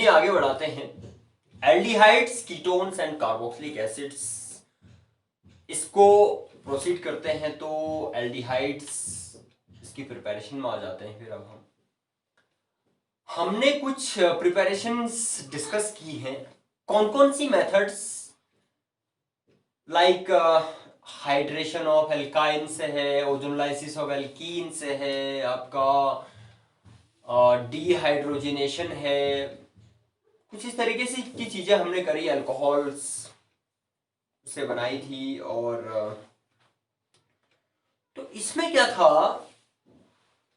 Journey आगे बढ़ाते हैं। Aldehydes, ketones and carboxylic acids, इसको प्रोसीड करते हैं। तो एल्डिहाइड्स इसकी प्रिपरेशन में आ जाते हैं। फिर अब हमने कुछ प्रिपरेशंस डिस्कस की हैं। कौन कौन सी methods, like hydration of alkyne से है, ओजोनलाइसिस ऑफ एल्कीन से है, आपका डीहाइड्रोजिनेशन है, कुछ इस तरीके से की चीजें हमने करी। अल्कोहल्स से बनाई थी। और तो इसमें क्या था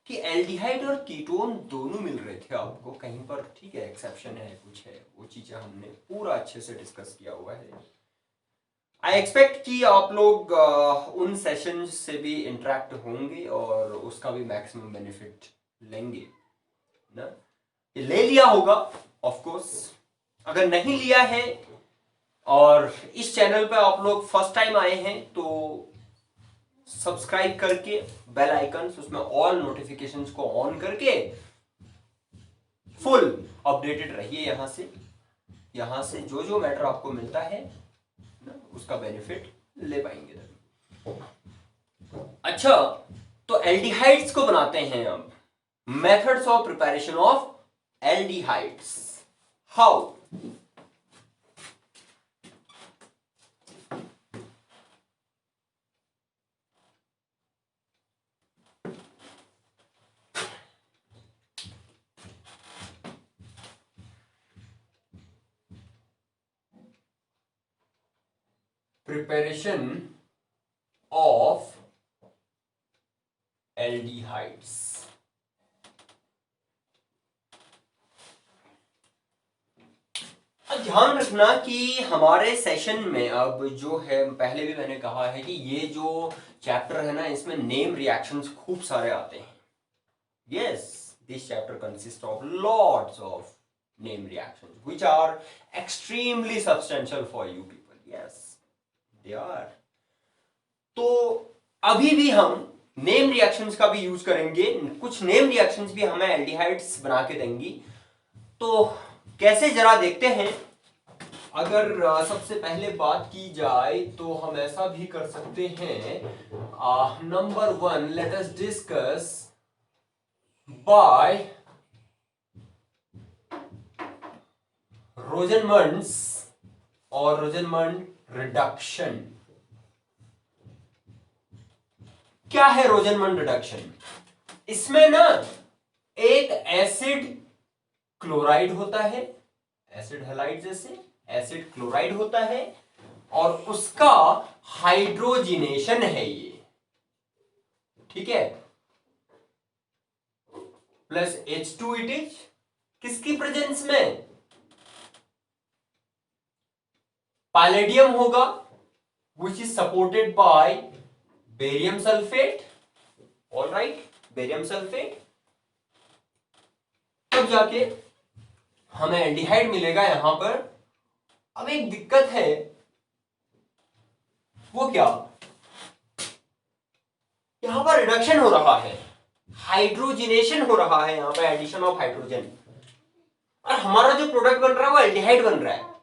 कि एल्डिहाइड और कीटोन दोनों मिल रहे थे आपको कहीं पर, ठीक है, एक्सेप्शन है, कुछ है, वो चीजें हमने पूरा अच्छे से डिस्कस किया हुआ है। आई एक्सपेक्ट कि आप लोग उन सेशन से भी इंटरेक्ट होंगे और उसका भी मैक्सिमम बेनिफिट लेंगे ना। ले लिया होगा ऑफ कोर्स, अगर नहीं लिया है और इस चैनल पे आप लोग फर्स्ट टाइम आए हैं तो सब्सक्राइब करके बेल आइकन, उसमें ऑल नोटिफिकेशंस को ऑन करके फुल अपडेटेड रहिए। यहां से जो जो मैटर आपको मिलता है उसका बेनिफिट ले पाएंगे। अच्छा, तो एल्डिहाइड्स को बनाते हैं अब। Methods of preparation of aldehydes, how? Preparation of aldehydes। अब ध्यान रखना कि हमारे सेशन में अब जो है, पहले भी मैंने कहा है कि ये जो चैप्टर है ना, इसमें नेम रिएक्शंस खूब सारे आते हैं। Yes, this chapter consist of lots of name reactions which are extremely substantial for you people. Yes, यार, तो अभी भी हम नेम रिएक्शंस का भी यूज करेंगे। कुछ नेम रिएक्शंस भी हमें एल्डिहाइड्स बना के देंगी। तो कैसे, जरा देखते हैं। अगर सबसे पहले बात की जाए तो हम ऐसा भी कर सकते हैं। Number 1, let us discuss by Rosenmund's और रोजनमंड रिडक्शन। क्या है रोजनमंड रिडक्शन? इसमें ना एक एसिड क्लोराइड होता है, एसिड हैलाइड जैसे एसिड क्लोराइड होता है, और उसका हाइड्रोजिनेशन है ये, ठीक है, प्लस H2 इट इज किसकी प्रेजेंस में? पैलेडियम होगा, which is supported by barium sulfate। All right, barium sulphate. तब जाके हमें एल्डिहाइड मिलेगा यहां पर। अब एक दिक्कत है, वो क्या? यहां पर रिडक्शन हो रहा है, हाइड्रोजिनेशन हो रहा है, यहां पर एडिशन ऑफ हाइड्रोजन, और हमारा जो प्रोडक्ट बन रहा है वो एल्डिहाइड बन रहा है।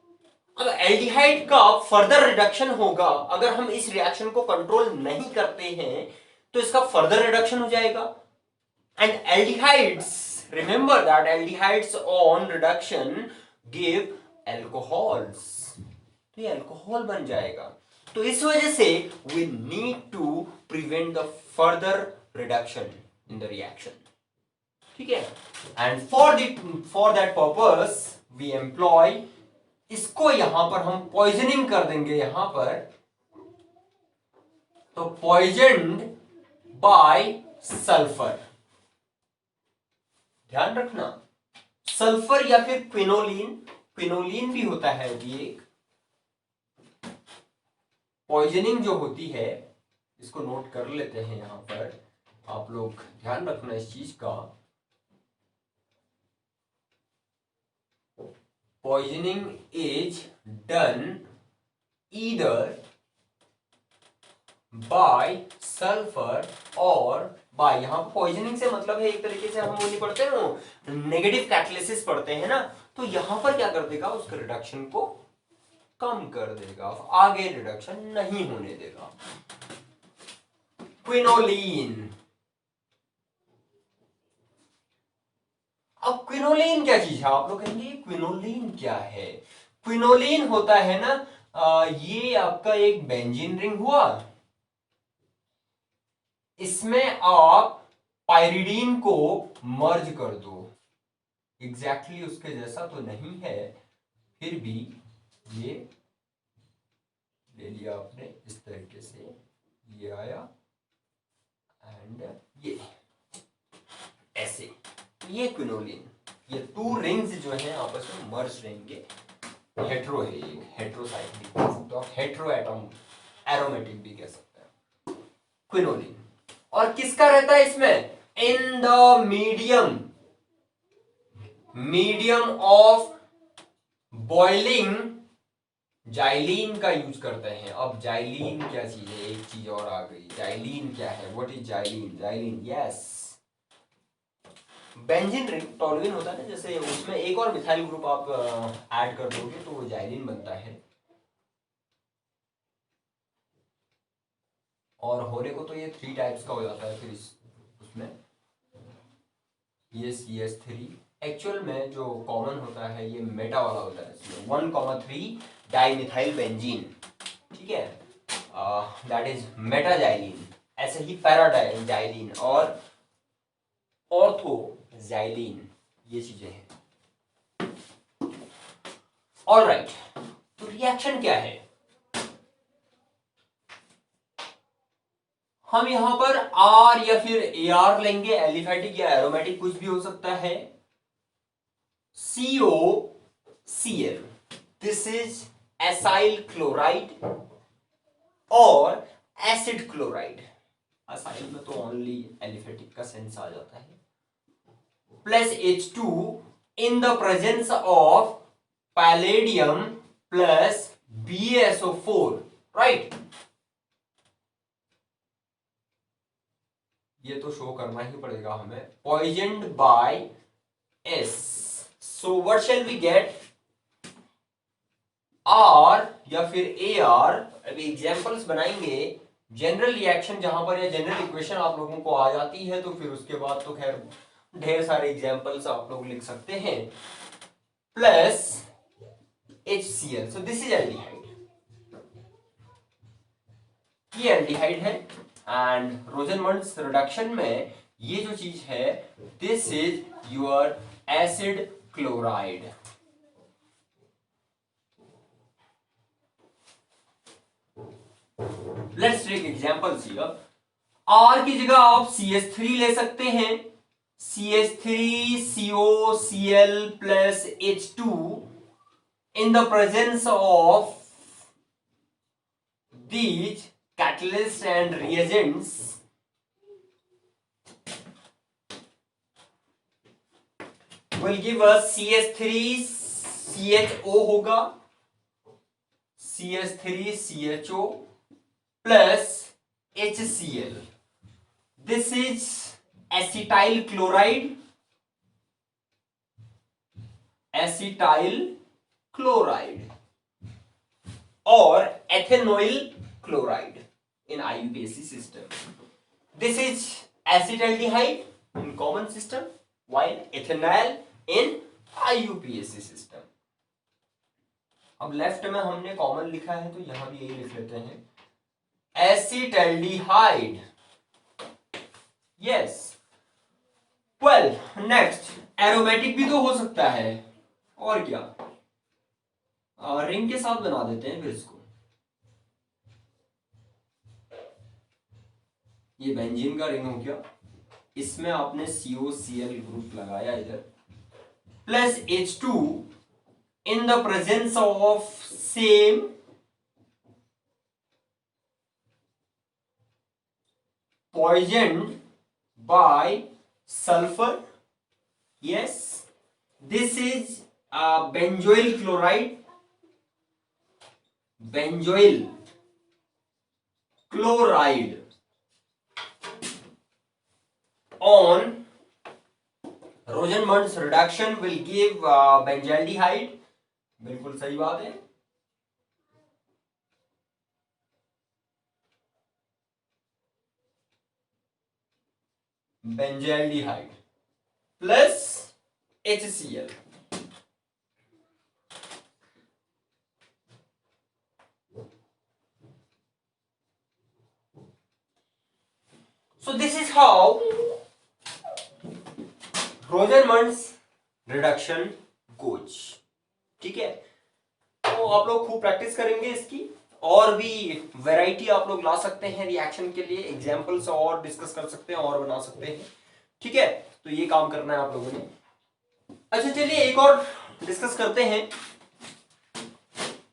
अब एल्डिहाइड का फर्दर रिडक्शन होगा, अगर हम इस रिएक्शन को कंट्रोल नहीं करते हैं तो इसका फर्दर रिडक्शन हो जाएगा। And aldehydes, remember that aldehydes on reduction give alcohols, तो ये एल्कोहल बन जाएगा। तो इस वजह से we need to prevent the further reduction in the reaction, ठीक है। And for that purpose we employ, इसको यहां पर हम पॉइजनिंग कर देंगे यहां पर। तो पॉइजन्ड बाय सल्फर, ध्यान रखना, सल्फर या फिर क्विनोलिन, क्विनोलिन भी होता है अभी एक। पॉइजनिंग जो होती है, इसको नोट कर लेते हैं यहां पर, आप लोग ध्यान रखना इस चीज का। Poisoning is done either by sulfur or by, यहां पॉइजनिंग से मतलब है एक तरीके से हम वो नहीं पढ़ते ना, नेगेटिव कैटालिसिस पढ़ते हैं ना, तो यहां पर क्या कर देगा, उसके रिडक्शन को कम कर देगा, आगे रिडक्शन नहीं होने देगा। क्विनोलीन, अब क्विनोलीन क्या चीज है, आप लोग कहेंगे क्विनोलीन क्या है। क्विनोलीन होता है ना, ये आपका एक बेंजीन रिंग हुआ, इसमें आप पायरिडीन को मर्ज कर दो, एग्जैक्टली उसके जैसा तो नहीं है, फिर भी ये ले लिया आपने इस तरीके से, ये आया एंड ये ऐसे, ये क्विनोलिन, ये टू रिंग्स जो है आपस में मर्ज रहेंगे। हेट्रो है, एक हेट्रोसाइक्लिक कह सकते हो, हेट्रो एटम एरोमेटिक भी कह सकते हैं क्विनोलिन। और किसका रहता है इसमें, in the medium of boiling xylene का यूज करते हैं। अब जाइलीन क्या चीज है, एक चीज और आ गई, जाइलीन क्या है, what is xylene, xylene yes, benzene ring toluene होता है ना, जैसे उसमें एक और मिथाइल ग्रुप आप ऐड कर दोगे तो वो जाइलीन बनता है। और होने को तो ये 3 टाइप्स का हो जाता है, फिर उसमें ये CH3 एक्चुअल में जो कॉमन होता है ये मेटा वाला होता है, इसमें 1,3 डाइमिथाइल बेंजीन, ठीक है, दैट इज मेटाजाइलिन। ऐसे ही पैराजाइलिन और ऑर्थोजाइलिन, ये चीजें हैं। ऑलराइट, तो रिएक्शन क्या है, हम यहां पर R या फिर AR लेंगे, एलिफेटिक या एरोमेटिक कुछ भी हो सकता है। COCl, this is acyl chloride और एसिड क्लोराइड, असाइल में तो ओनली एलिफेटिक का सेंस आ जाता है, plus H2 in the presence of palladium plus BaSO4, right. ये तो शो करना ही पड़ेगा हमें, poisoned by S, so what shall we get, R या फिर AR। अभी एग्जांपल्स बनाएंगे, जनरल रिएक्शन जहां पर या जनरल इक्वेशन आप लोगों को आ जाती है तो फिर उसके बाद तो खैर ढेर सारे एग्जांपल्स आप लोग लिख सकते हैं, plus HCl, so this is aldehyde, ये एल्डिहाइड है। एंड रोजनमंड्स रिडक्शन में ये जो चीज है, this is your acid chloride. Let's take examples here. R की जगह आप CH3 ले सकते हैं, CH3COCl plus H2 in the presence of these catalysts and reagents will give us CH3CHO होगा, CH3CHO plus HCl, this is acetyl chloride, or ethanoyl chloride in IUPAC system. This is acetaldehyde in common system, while ethanol in IUPAC system. अब left में हमने common लिखा है तो यहां भी यही लिख लेते हैं, acetaldehyde, yes। well next, aromatic भी तो हो सकता है, और क्या, रिंग के साथ बना देते हैं फिर इसको, ये बेंजीन का रिंग हो गया, इसमें आपने COCl ग्रुप लगाया इधर, plus H2 in the presence of same poisoned by sulfur, yes, this is benzoyl chloride, on Rosenmund's reduction will give benzaldehyde, बिल्कुल सही बात है। Benzaldehyde plus HCl। So this is how Rosenmund's reduction goes. ठीक है, तो आप लोग खूब प्रैक्टिस करेंगे इसकी, और भी वैरायटी आप लोग ला सकते हैं रिएक्शन के लिए, एग्जांपल्स और डिस्कस कर सकते हैं और बना सकते हैं। ठीक है, तो ये काम करना है आप लोगों ने। अच्छा चलिए एक और डिस्कस करते हैं।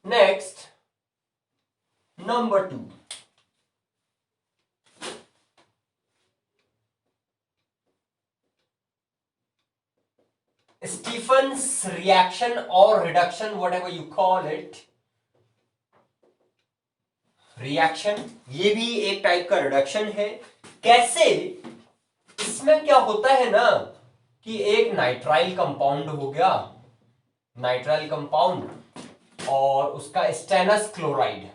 नेक्स्ट नंबर 2, स्टीफन्स रिएक्शन और reduction, whatever you call it, reaction, ये भी एक टाइप का रिडक्शन है। कैसे? इसमें क्या होता है ना कि एक नाइट्राइल कंपाउंड हो गया, नाइट्राइल कंपाउंड और उसका स्टेनस क्लोराइड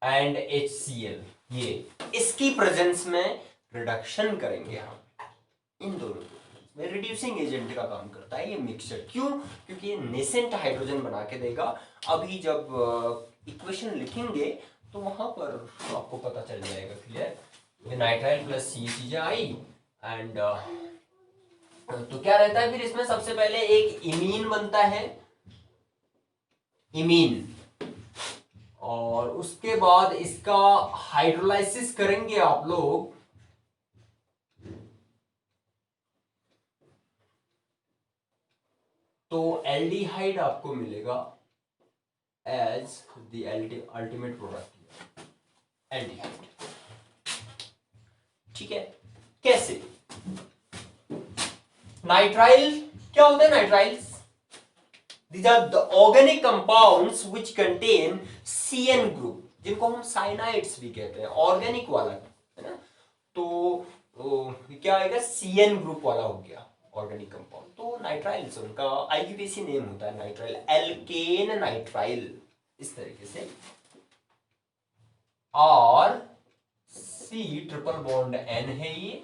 एंड HCl, ये इसकी प्रेजेंस में रिडक्शन करेंगे हम इन दोनों में। रिड्यूसिंग एजेंट का काम करता है ये मिक्सचर। क्यों? क्योंकि ये नेसेंट हाइड्रोजन बना के देगा। अभी जब इक्वेशन लिखेंगे तो वहां पर आपको पता चल जाएगा क्लियर। ये नाइट्राइल प्लस ये चीजें आई एंड तो क्या रहता है फिर इसमें, सबसे पहले एक इमीन बनता है, इमीन, और उसके बाद इसका हाइड्रोलाइसिस करेंगे आप लोग, तो एल्डिहाइड आपको मिलेगा as the ultimate product, aldehyde. ठीक है, कैसे? नाइट्राइल क्या होता है? Nitriles, these are the organic compounds which contain CN group, जिनको हम साइनाइड्स भी कहते हैं, ऑर्गेनिक वाला है ना। तो क्या आएगा? CN ग्रुप वाला हो गया ऑर्गेनिक कंपाउंड। तो नाइट्राइल्स उनका IUPAC नेम होता है, नाइट्राइल, एल्केन नाइट्राइल, इस तरीके से। और C ट्रिपल बॉन्ड N है ये,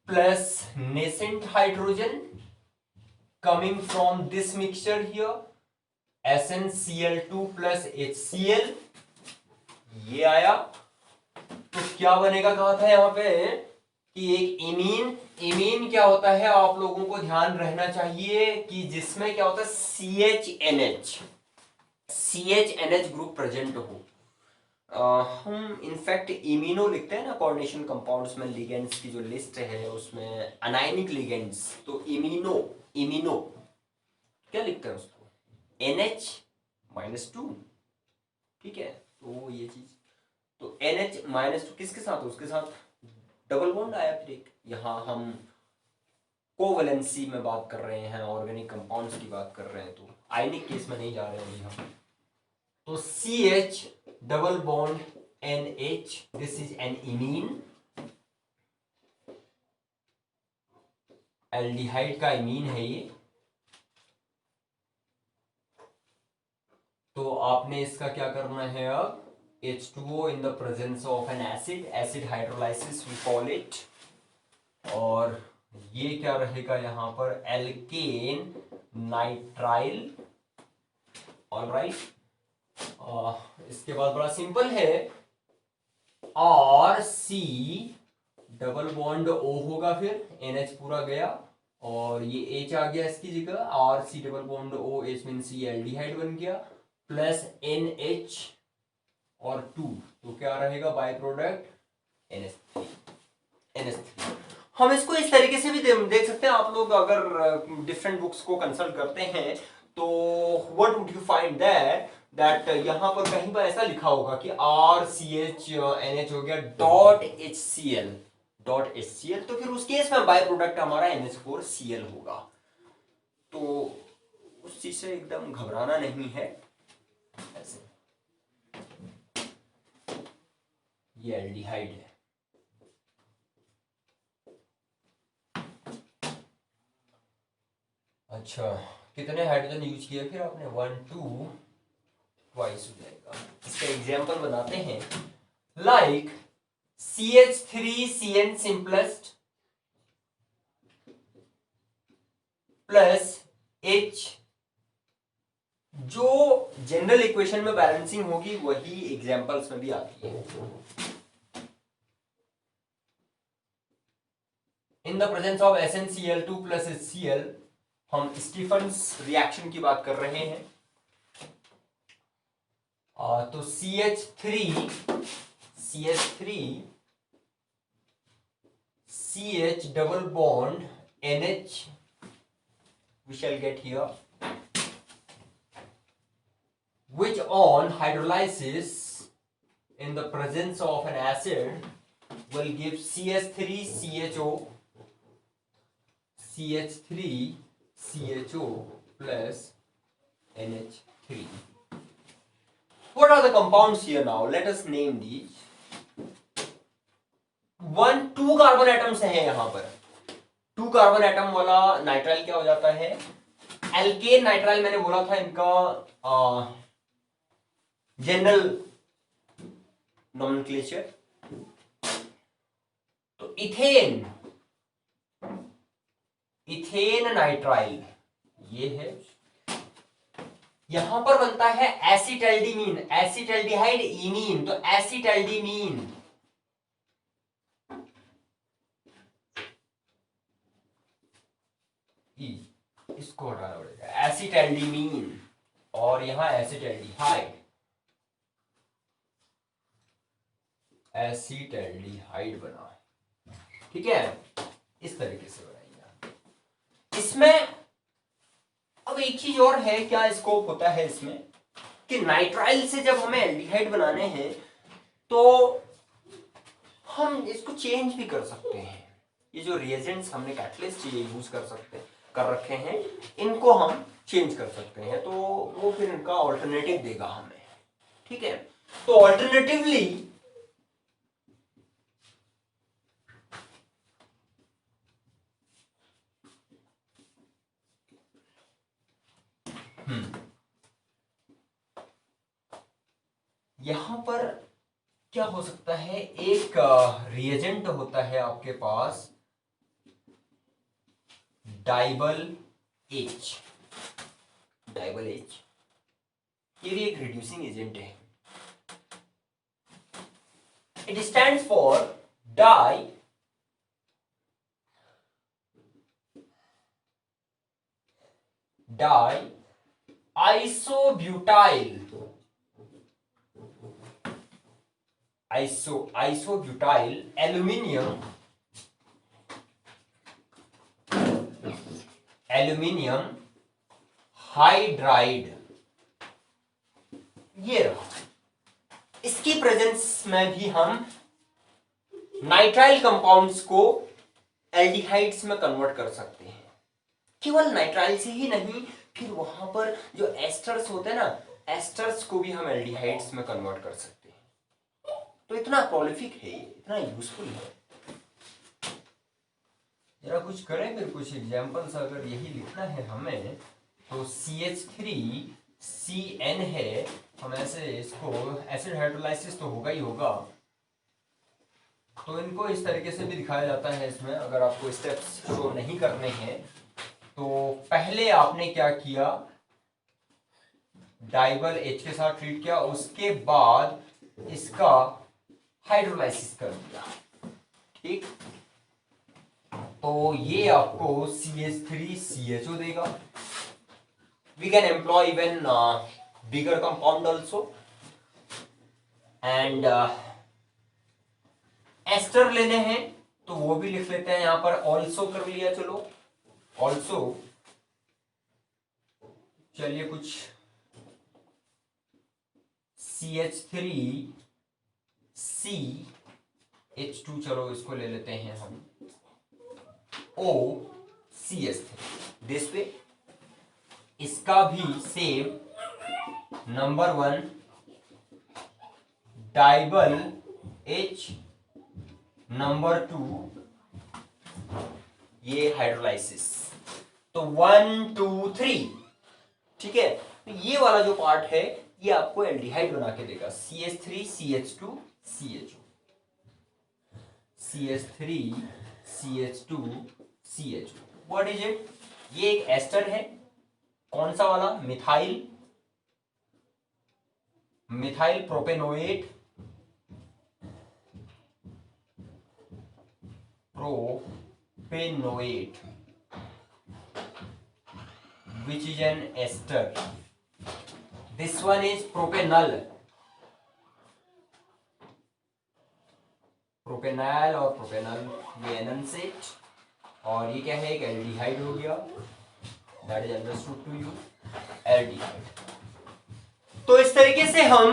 plus nascent hydrogen coming from this mixture here, SnCl2 plus HCl, ये आया। तो क्या बनेगा, कहा था यहां पे कि एक इमीन, इमीन क्या होता है आप लोगों को ध्यान रहना चाहिए कि जिसमें क्या होता है CHNH, CHNH ग्रुप प्रेजेंट हो। हम इनफैक्ट इमिनो लिखते हैं ना कोऑर्डिनेशन कंपाउंड्स में, लिगेंड्स की जो लिस्ट है उसमें अनायनिक लिगेंड्स, तो इमिनो, इमिनो क्या लिखते हैं उसको? NH-2। ठीक है, तो ये चीज, तो NH-2 किसके साथ? उसके साथ डबल बॉन्ड आया। फिर एक यहाँ हम कोवैलेंसी में बात कर रहे हैं, ऑर्गेनिक कंपाउंड्स की बात कर रहे हैं, तो आयनिक केस में नहीं जा रहे हैं हम। तो CH double bond NH, this is an imine, aldehyde का इमीन है ये। तो आपने इसका क्या करना है अब? H2O in the presence of an acid, acid hydrolysis we call it। और ये क्या रहेगा यहाँ पर? Alkene nitrile. ऑलराइट, इसके बाद बड़ा सिंपल है, और C डबल बॉन्ड O होगा, फिर NH पूरा गया और ये H आ गया इसकी जगह, और C double bond O, H mean C aldehyde बन गया, प्लस NH और 2, तो क्या रहेगा बाय प्रोडक्ट? NH3, NH3। हम इसको इस तरीके से भी देख सकते हैं आप लोग, अगर डिफरेंट बुक्स को कंसल्ट करते हैं तो what would you find that यहां पर कहीं पर ऐसा लिखा होगा कि RCHNH हो गया .HCl, तो फिर उस केस में बाय प्रोडक्ट हमारा NH4Cl होगा। तो उस चीज से एकदम घबराना नहीं है। ऐसे ये एल्डिहाइड है, अच्छा, कितने हाइड्रोजन यूज किए फिर आपने? 1 2 ट्वाइस हो जाएगा। इसका एग्जाम्पल बनाते हैं। Like CH3CN simplest plus H, जो जनरल इक्वेशन में बैलेंसिंग होगी वही एग्जांपल्स में भी आती है। इन the presence of SnCl2 plus HCl, हम स्टीफन्स रिएक्शन की बात कर रहे हैं। तो CH3 CH double bond NH we shall get here, which on hydrolysis in the presence of an acid will give CH3CHO plus NH3. What are the compounds here now? Let us name these. 2 carbon atoms हैं यहां पर। 2 carbon atom वाला nitrile क्या हो जाता है? Alkene nitrile मैंने बोला था इनका जनरल नोमेनक्लेचर। तो इथेन नाइट्राइल ये है। यहां पर बनता है एसिटल्डिमीन, एसिटल्डिहाइड इमीन, तो एसिटल्डिमीन। इसको हटाना पड़ेगा, एसिटल्डिमीन, और यहां एसिटल्डिहाइड, एसिटल्डिहाइड बना। ठीक है, इस तरीके से बनाइए। इसमें अब एक चीज और है, क्या स्कोप होता है इसमें कि नाइट्राइल से जब हमें एल्डिहाइड बनाने हैं तो हम इसको चेंज भी कर सकते हैं। ये जो रिएजेंट्स हमने कैटलिस्ट ये यूज कर रखे हैं, इनको हम चेंज कर सकते हैं, तो वो फिर इनका ऑल्टरनेटिव देगा हमें। ठीक है, तो ऑल्टरनेटिवली यहां पर क्या हो सकता है, एक रिएजेंट होता है आपके पास डाइबल H, ये भी एक रिड्यूसिंग एजेंट है। It stands for die isobutyl aluminium hydride. ये रहा। इसकी प्रेजेंस में भी हम नाइट्राइल कंपाउंड्स को एल्डिहाइड्स में कन्वर्ट कर सकते हैं। केवल नाइट्राइल से ही नहीं, फिर वहां पर जो एस्टर्स होते हैं ना, एस्टर्स को भी हम एल्डिहाइड्स में कन्वर्ट कर सकते हैं। तो इतना प्रोलिफिक है, इतना यूजफुल है। जरा कुछ करें फिर, कुछ एग्जांपल्स अगर यही लिखना है हमें, तो CH3CN है, हम ऐसे इसको एसिड हाइड्रोलाइसिस तो होगा ही होगा, तो इनको इस तरीके से भी दिखाया जाता है इसमें। अगर आपको स्टेप्स शो नहीं करने हैं तो पहले आपने क्या किया, डाइबल H के साथ ट्रीट किया, उसके बाद इसका हाइड्रोलाइसिस कर दिया। ठीक, तो ये आपको CH3CHO देगा। We can employ even bigger compound also, and ester लेने हैं तो वो भी लिख लेते हैं, यहां पर ऑल्सो कर लिया। चलो ऑल्सो, चलिए कुछ CH3CH2, चलो इसको ले लेते हैं हम OCH3। दिस वे इसका भी सेम नंबर 1 डाइबल H, नंबर 2 ये हाइड्रोलाइसिस। तो तो 1 2 3, ठीक है। तो ये वाला जो पार्ट है ये आपको एल्डिहाइड बना के देगा, CH3 CH2 CHO, CH3 CH2 CHO। What is it? ये एक एस्टर है, कौन सा वाला? Methyl propanoate which is an ester. This one is propanol और propanol ये एननसेट, और ये क्या है? एक एल्डिहाइड हो गया, that is understood to you, aldehyde. तो इस तरीके से हम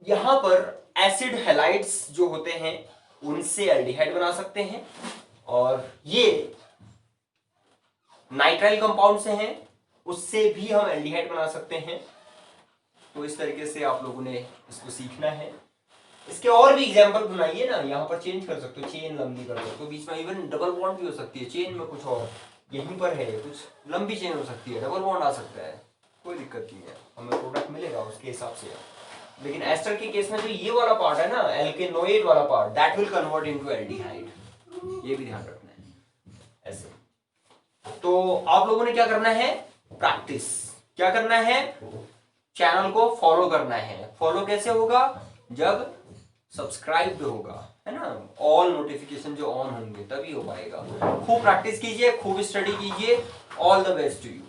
यहां पर एसिड हैलाइड्स जो होते हैं उनसे एल्डिहाइड बना सकते हैं, और ये नाइट्राइल कंपाउंड से हैं उससे भी हम एल्डिहाइड बना सकते हैं। तो इस तरीके से आप लोगों ने इसको सीखना है। इसके और भी एग्जांपल बनाइए ना, यहाँ पर चेंज कर सकते हो, चेन लंबी कर सकते हो, बीच में इवन डबल बॉन्ड भी हो सकती है, चेन में कुछ और यहीं पर है, कुछ लंबी चेन हो सकती है, डबल बॉन्ड आ सकता है, कोई दिक्कत नहीं है, हमें प्रोडक्ट मिलेगा उसके हिसाब से। लेकिन एस्टर के केस में जो ये वाला पार्ट है ना, एल्केनोइड वाला part, that will convert into aldehyde, ये भी ध्यान रखना है ऐसे। तो आप लोगों ने क्या करना है? प्रैक्टिस क्या करना है? चैनल को फॉलो करना है। फॉलो कैसे होगा? जब सब्सक्राइब होगा, है ना, ऑल नोटिफिकेशन जो ऑन होंगे तभी हो पाएगा। खूब प्रैक्टिस कीजिए, खूब स्टडी कीजिए। All the best to you.